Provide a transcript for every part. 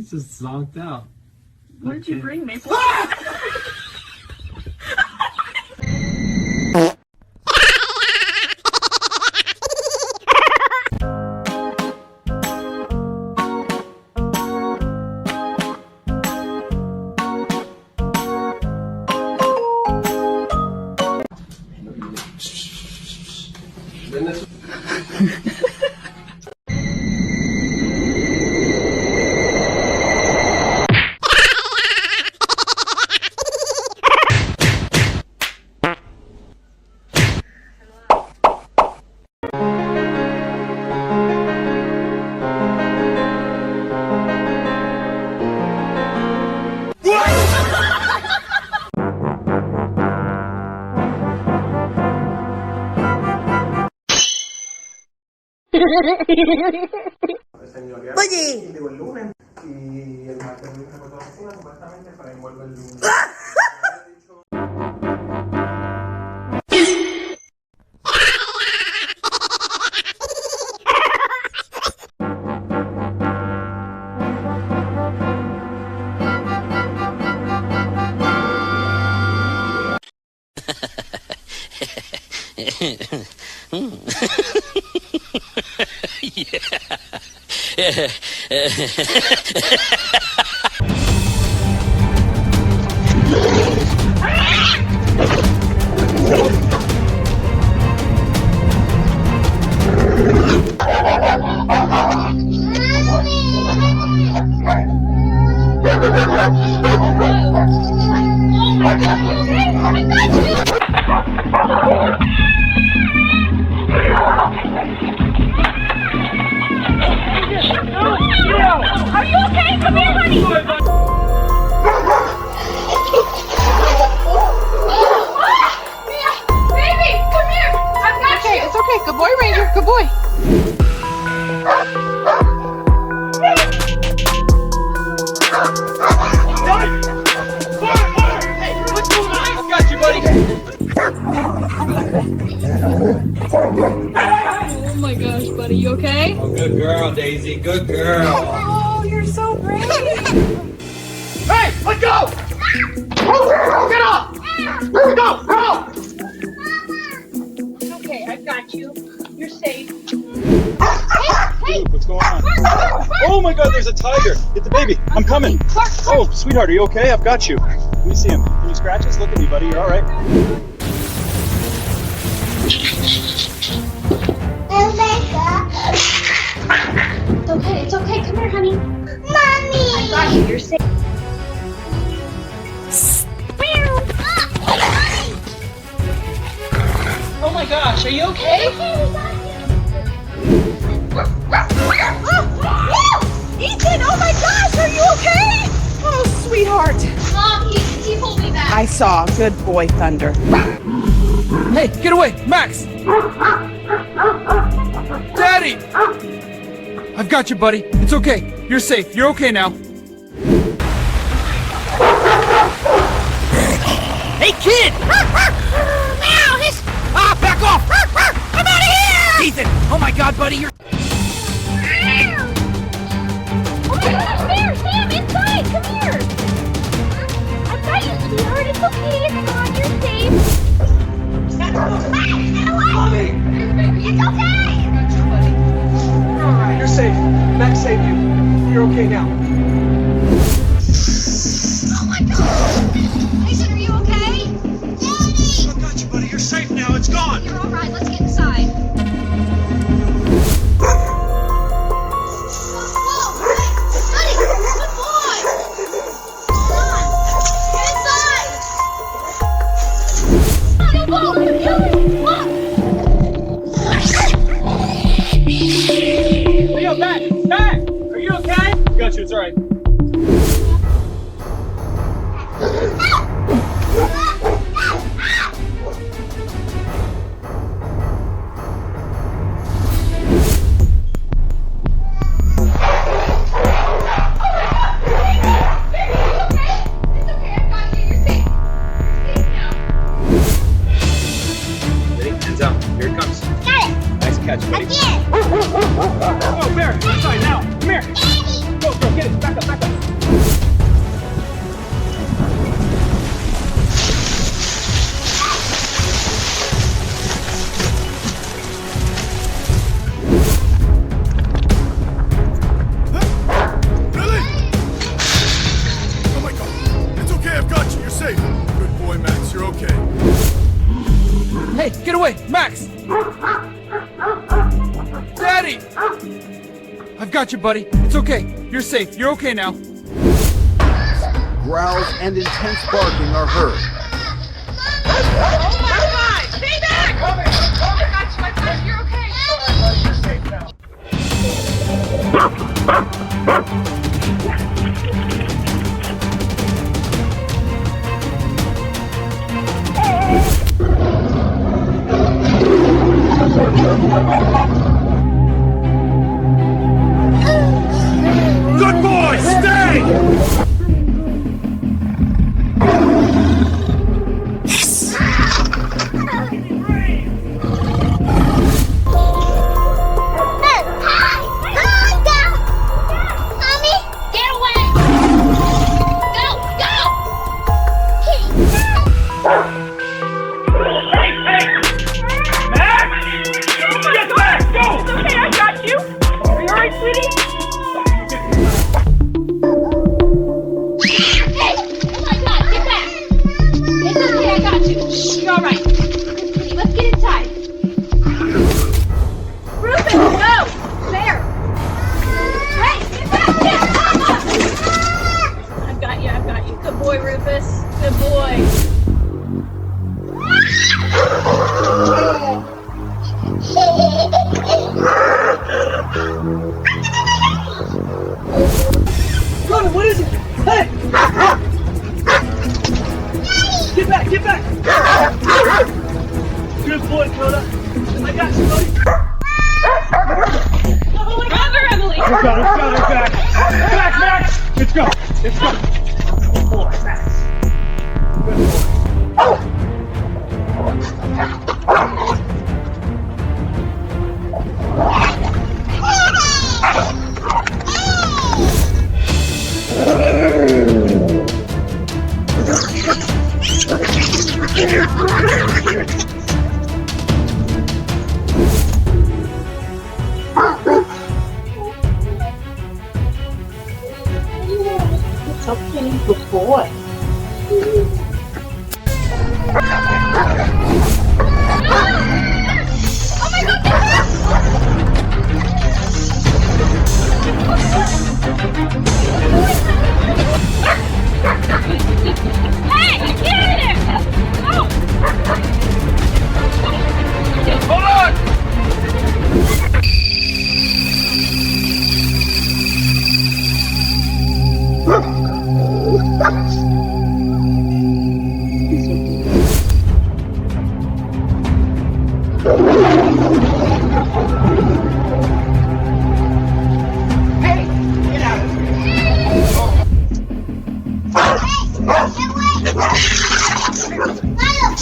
He's just zonked out. What did you bring, Maple? Oye. Are you okay? Come here, honey! Baby, come here! I've got you! It's okay. Good boy, Ranger. Good boy. Hey, what's going on? I've got you, buddy. Oh my gosh, buddy, you okay? Oh, good girl, Daisy. Good girl. Oh, you're so brave. Hey, let go! Get off! Go! Go! Okay, I've got you. You're safe. Hey, what's going on? Oh my God, there's a tiger! Get the baby. I'm coming. Oh, sweetheart, are you okay? I've got you. Let me see him. Any scratches? Look at me, buddy. You're all right. It's okay. Come here, honey. Mommy! I got you. You're safe. Oh my gosh, are you okay? Ethan, oh my gosh, are you okay? Oh, sweetheart. Mom, he pulled me back. I saw. Good boy, Thunder. Hey, get away! Max! Daddy! I've got you, buddy. It's okay. You're safe. You're okay now. Hey, kid! Meow, his... Ah, back off! I'm out of here! Ethan! Oh my God, buddy, you're... Oh my gosh, there! Sam, inside! Come here! I've got you, sweetheart. It's okay. It's fine. You're safe. Mommy! It's okay! Alright, you're safe. Max saved you. You're okay now. Oh my God! Mason, are you okay? Daddy! I got you, buddy. You're safe now. It's gone. You're alright. Let's get inside. Leo, back! Back! Are you okay? Got you. It's all right. Catch, buddy. Oh, Bear, inside now. Come here. Go, get it. Back up, got you, buddy. It's okay. You're safe. You're okay now. Growls and intense barking are heard. Oh my God! Stay back! I got you. You're okay. You're safe now. Good boy! Stay! What is it? Hey! Get back! Get back! Good boy, Coda. I got you, buddy. Brother Emily! Let's go, back! Back, Max! Let's go! Good boy, Max. Good boy. Okay, good boy.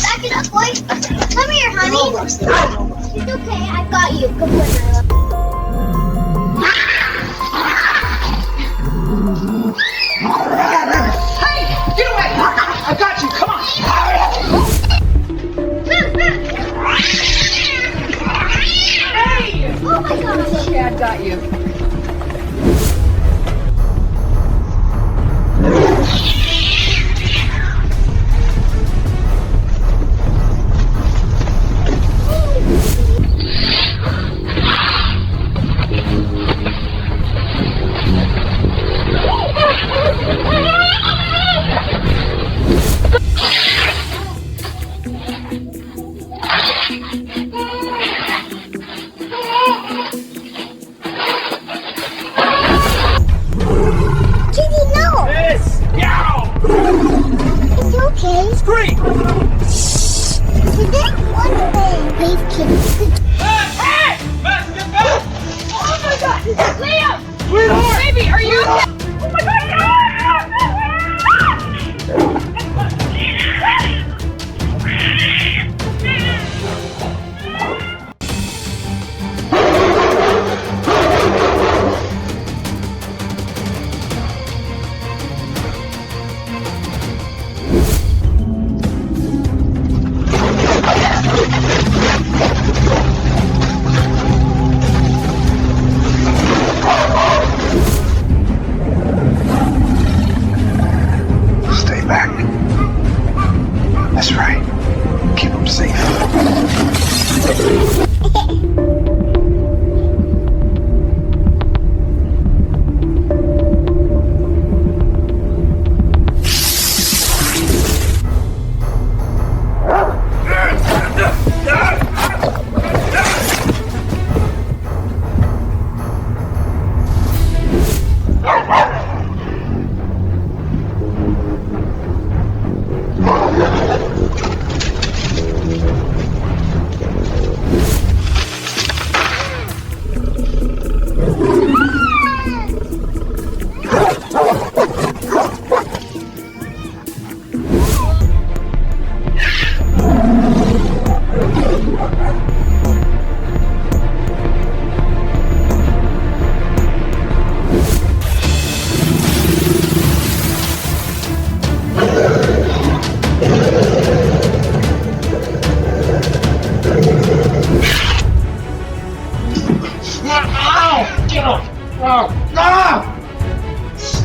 Back it up, boy. Come here, honey. It's okay, I got you. Good boy, Hey, get away! I got you. Come on. Hey! Oh my gosh. Okay, I got you. Great! One thing, please keep Hey! Max, get back! Oh my God! Liam! Sweetheart! Baby, are you okay? Oh my God!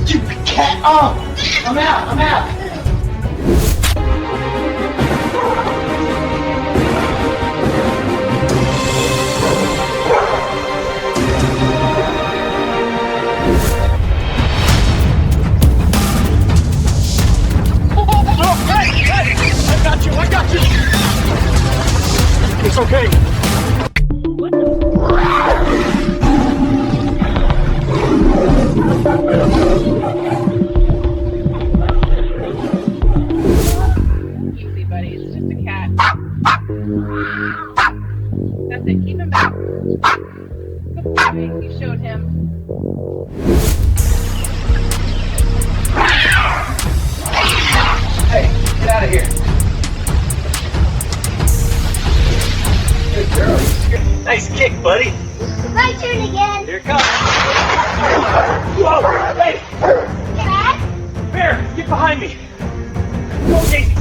Stupid cat! Oh! I'm out! I'm out! I got you! It's okay. Easy, buddy. It's just a cat. That's it. Keep him back. Good boy. You showed him. Hey, get out of here! Good girl. Nice kick, buddy. My turn again. Here it comes. Whoa! Hey! Dad? Bear, get behind me. Go, Daisy.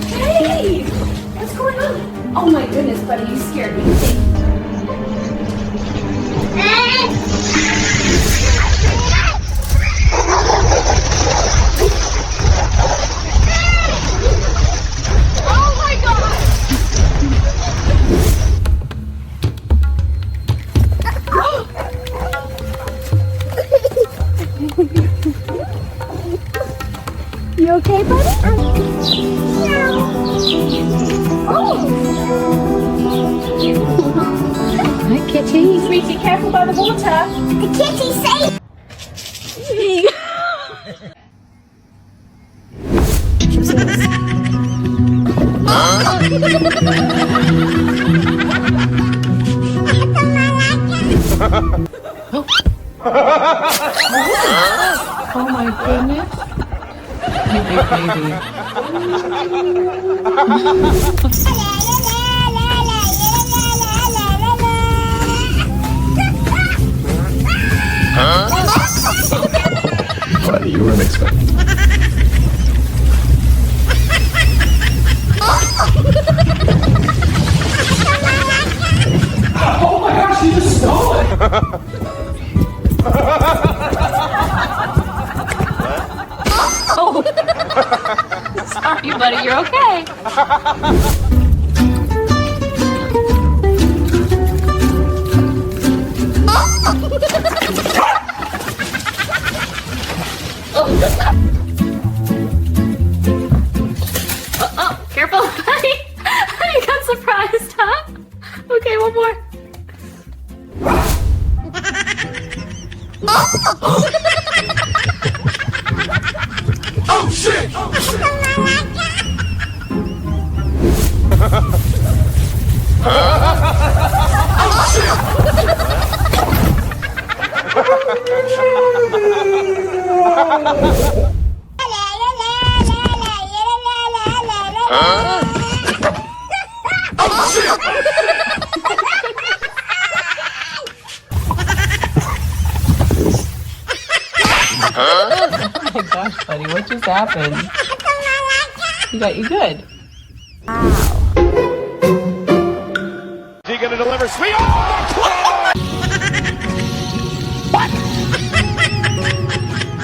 Hey! What's going on? Oh my goodness, buddy, you scared me. Oh my god! You okay, buddy? Hi, kitty. Sweetie, careful by the water. The kitty's safe. Oh my goodness. You big baby. Buddy, you weren't expecting. Oh my gosh, you just stole it! Oh. Sorry, buddy, you're okay. Oh, careful, buddy. You got surprised, huh? Okay, one more. Oh shit! Oh Oh my gosh, buddy, what just happened? He got you good. Is he gonna deliver sweet?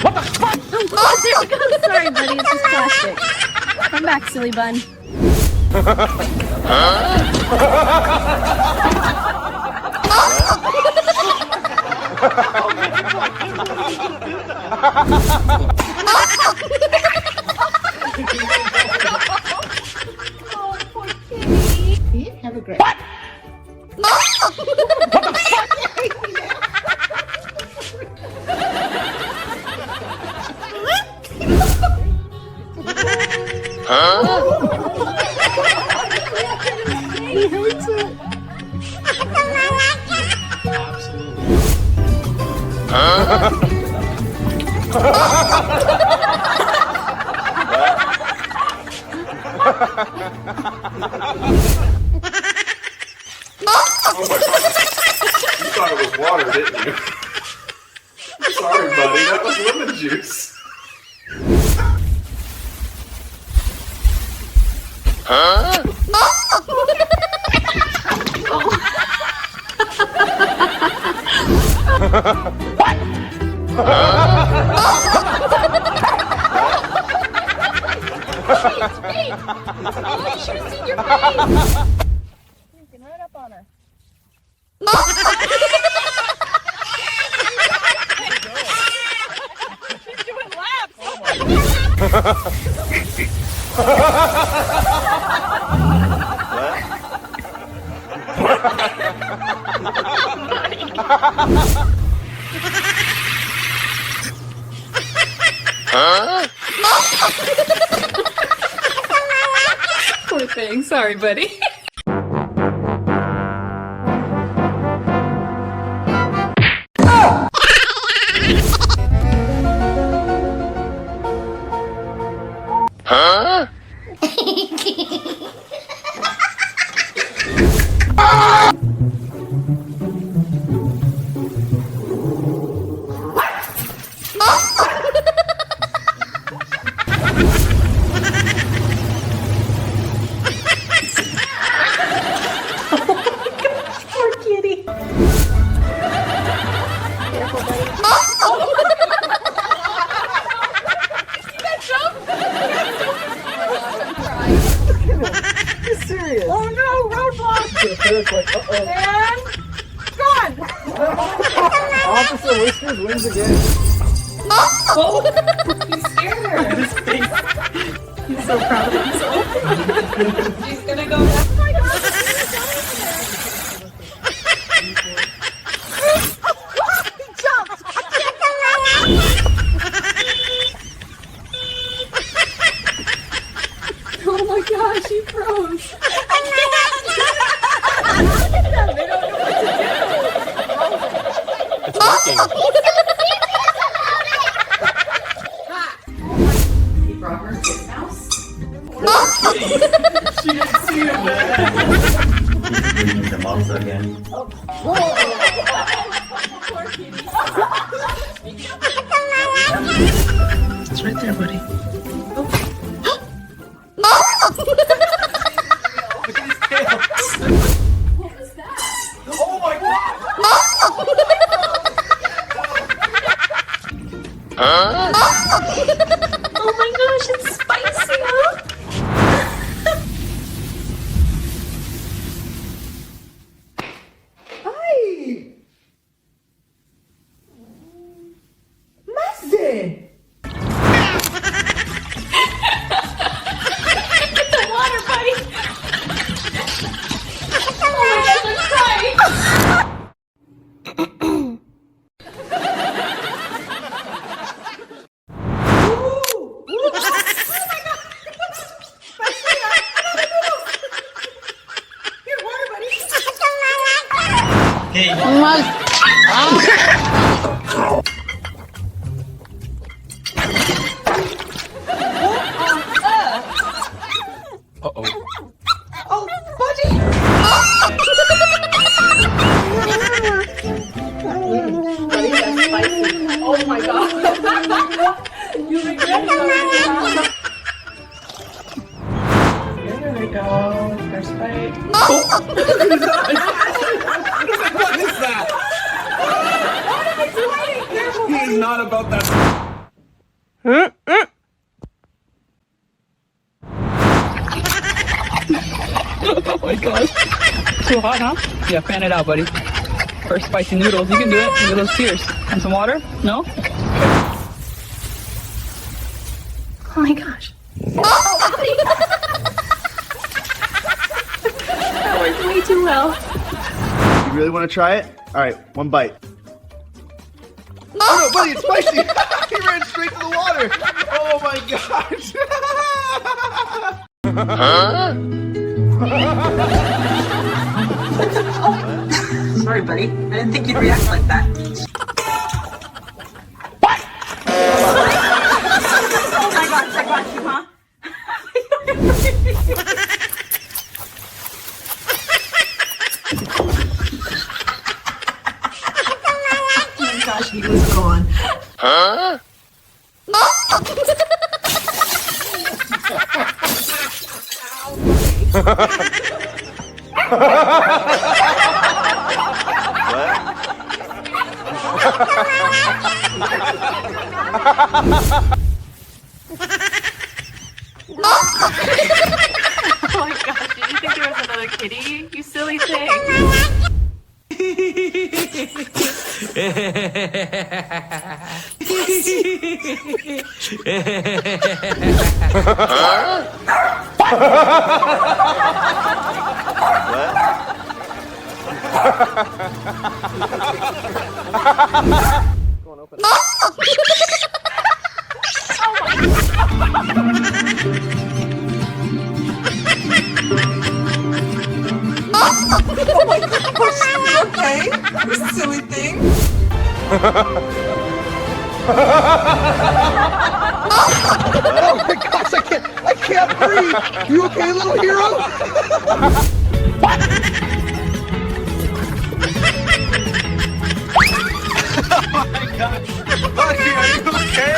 What the fuck? Oh, there we go. Sorry, buddy, it's just plastic. Come back, silly bun. Have a great. What? What the fuck? You thought it was water, didn't you? Sorry, buddy. That was lemon juice. Oh, you should have seen your face. Looking right up on her. She's doing Poor thing. Sorry, buddy. Oh no, roadblock! And gone! Officer Whiskers wins again. Oh, you scared her. His face. He's so proud of himself. He's gonna go back. Oh my god! He jumped! Oh my gosh, he froze. They don't know what to do! It's working. He brought her a kitten mouse. She didn't see him, man. Bringing the monster again. Poor kitty. It's right there, buddy. Look at his tail. What was that? Oh my god! Oh my gosh, it's spicy, huh? Ay! Masde! Get the water, buddy. Oh my gosh, I'm crying. Oh, buddy! Buddy, that's spicy. Oh my god. You regret it already, huh? There we go. First bite. What is that? He's not about that. Oh my god. Too hot, huh? Yeah, fan it out, buddy. First spicy noodles. You can do it. Look at those tears. And some water? No? Oh my gosh. That worked way too well. You really want to try it? Alright, one bite. Oh no, buddy, it's spicy! He ran straight to the water! Oh my gosh! Sorry, buddy. I didn't think you'd react like that. Oh my gosh, I got you, huh? Oh my gosh, did you think there was another kitty? You silly thing. Okay, you silly thing. Oh my gosh, I can't breathe. You okay, little hero? Buddy, are you okay?